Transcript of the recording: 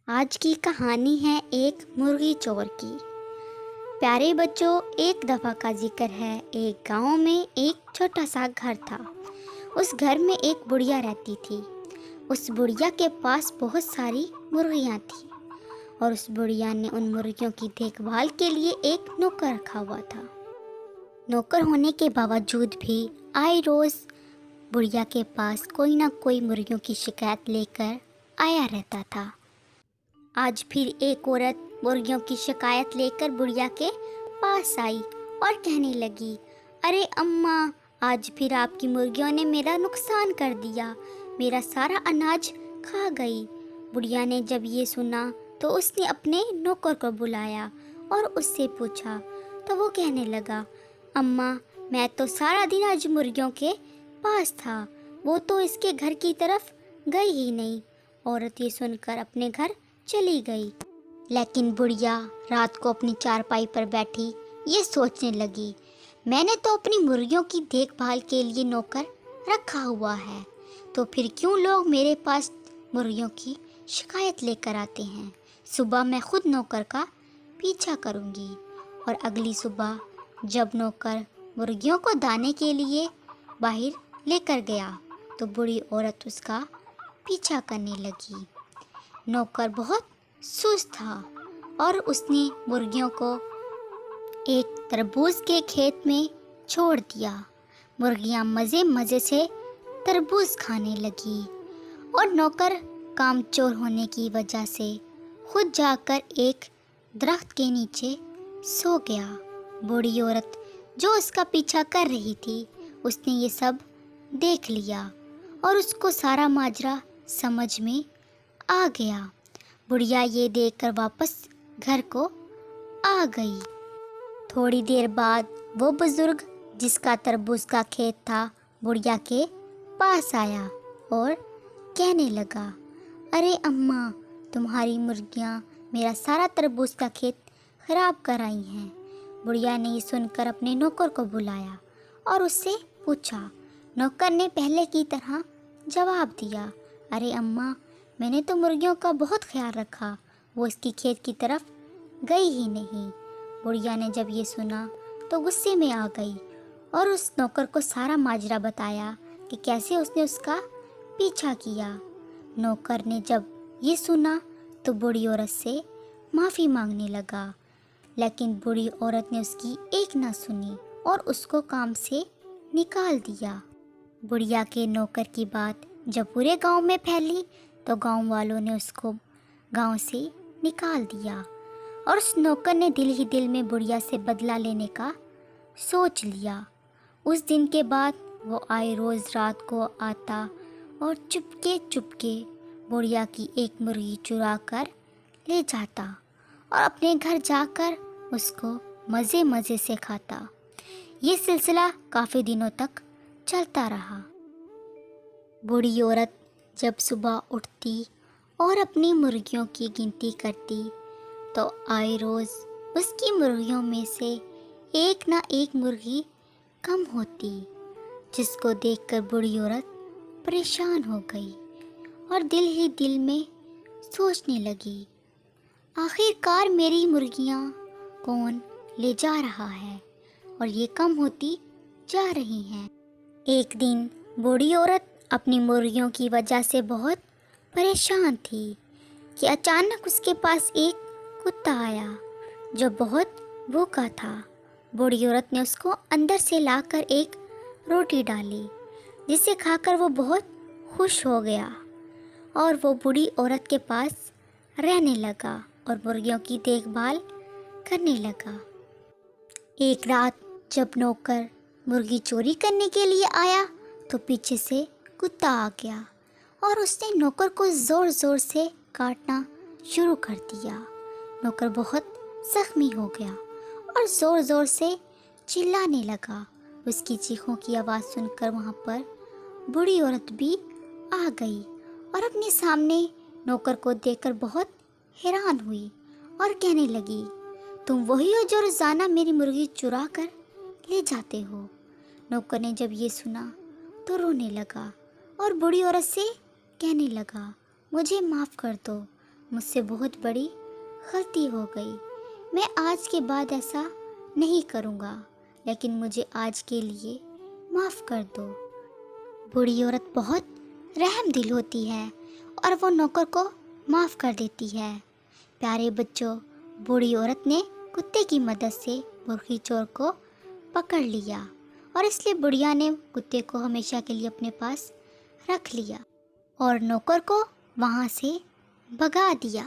آج کی کہانی ہے ایک مرغی چور کی۔ پیارے بچوں، ایک دفعہ کا ذکر ہے، ایک گاؤں میں ایک چھوٹا سا گھر تھا۔ اس گھر میں ایک بڑھیا رہتی تھی۔ اس بڑھیا کے پاس بہت ساری مرغیاں تھیں اور اس بڑھیا نے ان مرغیوں کی دیکھ بھال کے لیے ایک نوکر رکھا ہوا تھا۔ نوکر ہونے کے باوجود بھی آئے روز بڑھیا کے پاس کوئی نہ کوئی مرغیوں کی شکایت لے کر آیا رہتا تھا۔ آج پھر ایک عورت مرغیوں کی شکایت لے کر بڑھیا کے پاس آئی اور کہنے لگی، ارے اماں، آج پھر آپ کی مرغیوں نے میرا نقصان کر دیا، میرا سارا اناج کھا گئی۔ بڑھیا نے جب یہ سنا تو اس نے اپنے نوکر کو بلایا اور اس سے پوچھا تو وہ کہنے لگا، اماں، میں تو سارا دن آج مرغیوں کے پاس تھا، وہ تو اس کے گھر کی طرف گئی ہی نہیں۔ عورت یہ سن کر اپنے گھر چلی گئی، لیکن بڑھیا رات کو اپنی چارپائی پر بیٹھی یہ سوچنے لگی، میں نے تو اپنی مرغیوں کی دیکھ بھال کے لیے نوکر رکھا ہوا ہے، تو پھر کیوں لوگ میرے پاس مرغیوں کی شکایت لے کر آتے ہیں؟ صبح میں خود نوکر کا پیچھا کروں گی۔ اور اگلی صبح جب نوکر مرغیوں کو دانے کے لیے باہر لے کر گیا تو بوڑھی عورت اس کا پیچھا کرنے لگی۔ نوکر بہت سست تھا اور اس نے مرغیوں کو ایک تربوز کے کھیت میں چھوڑ دیا۔ مرغیاں مزے مزے سے تربوز کھانے لگی اور نوکر کام چور ہونے کی وجہ سے خود جا کر ایک درخت کے نیچے سو گیا۔ بوڑھی عورت جو اس کا پیچھا کر رہی تھی، اس نے یہ سب دیکھ لیا اور اس کو سارا ماجرا سمجھ میں آ گیا۔ بڑھیا یہ دیکھ کر واپس گھر کو آ گئی۔ تھوڑی دیر بعد وہ بزرگ جس کا تربوز کا کھیت تھا بڑھیا کے پاس آیا اور کہنے لگا، ارے اماں، تمہاری مرغیاں میرا سارا تربوز کا کھیت خراب کر آئی ہیں۔ بڑھیا نے یہ سن کر اپنے نوکر کو بلایا اور اس سے پوچھا۔ نوکر نے پہلے کی طرح جواب دیا، ارے اماں، میں نے تو مرغیوں کا بہت خیال رکھا، وہ اس کی کھیت کی طرف گئی ہی نہیں۔ بڑھیا نے جب یہ سنا تو غصے میں آ گئی اور اس نوکر کو سارا ماجرا بتایا کہ کیسے اس نے اس کا پیچھا کیا۔ نوکر نے جب یہ سنا تو بوڑھی عورت سے معافی مانگنے لگا، لیکن بوڑھی عورت نے اس کی ایک نہ سنی اور اس کو کام سے نکال دیا۔ بڑھیا کے نوکر کی بات جب پورے گاؤں میں پھیلی تو گاؤں والوں نے اس کو گاؤں سے نکال دیا اور اس نوکر نے دل ہی دل میں بڑھیا سے بدلہ لینے کا سوچ لیا۔ اس دن کے بعد وہ آئے روز رات کو آتا اور چپکے چپکے بڑھیا کی ایک مرغی چرا کر لے جاتا اور اپنے گھر جا کر اس کو مزے مزے سے کھاتا۔ یہ سلسلہ کافی دنوں تک چلتا رہا۔ بوڑھی عورت جب صبح اٹھتی اور اپنی مرغیوں کی گنتی کرتی تو آئے روز اس کی مرغیوں میں سے ایک نہ ایک مرغی کم ہوتی، جس کو دیکھ کر بوڑھی عورت پریشان ہو گئی اور دل ہی دل میں سوچنے لگی، آخر کار میری مرغیاں کون لے جا رہا ہے اور یہ کم ہوتی جا رہی ہیں۔ ایک دن بوڑھی عورت اپنی مرغیوں کی وجہ سے بہت پریشان تھی کہ اچانک اس کے پاس ایک کتا آیا جو بہت بھوکا تھا۔ بوڑھی عورت نے اس کو اندر سے لا کر ایک روٹی ڈالی، جسے کھا کر وہ بہت خوش ہو گیا اور وہ بوڑھی عورت کے پاس رہنے لگا اور مرغیوں کی دیکھ بھال کرنے لگا۔ ایک رات جب نوکر مرغی چوری کرنے کے لیے آیا تو پیچھے سے کتا آ گیا اور اس نے نوکر کو زور زور سے کاٹنا شروع کر دیا۔ نوکر بہت زخمی ہو گیا اور زور زور سے چلانے لگا۔ اس کی چیخوں کی آواز سن کر وہاں پر بوڑھی عورت بھی آ گئی اور اپنے سامنے نوکر کو دیکھ کر بہت حیران ہوئی اور کہنے لگی، تم وہی ہو جو روزانہ میری مرغی چرا کر لے جاتے ہو؟ نوکر نے جب یہ سنا تو رونے لگا اور بوڑھی عورت سے کہنے لگا، مجھے معاف کر دو، مجھ سے بہت بڑی غلطی ہو گئی، میں آج کے بعد ایسا نہیں کروں گا، لیکن مجھے آج کے لیے معاف کر دو۔ بوڑھی عورت بہت رحم دل ہوتی ہے اور وہ نوکر کو معاف کر دیتی ہے۔ پیارے بچوں، بوڑھی عورت نے کتے کی مدد سے مرغی چور کو پکڑ لیا، اور اس لیے بڑھیا نے کتے کو ہمیشہ کے لیے اپنے پاس رکھ لیا اور نوکر کو وہاں سے بھگا دیا۔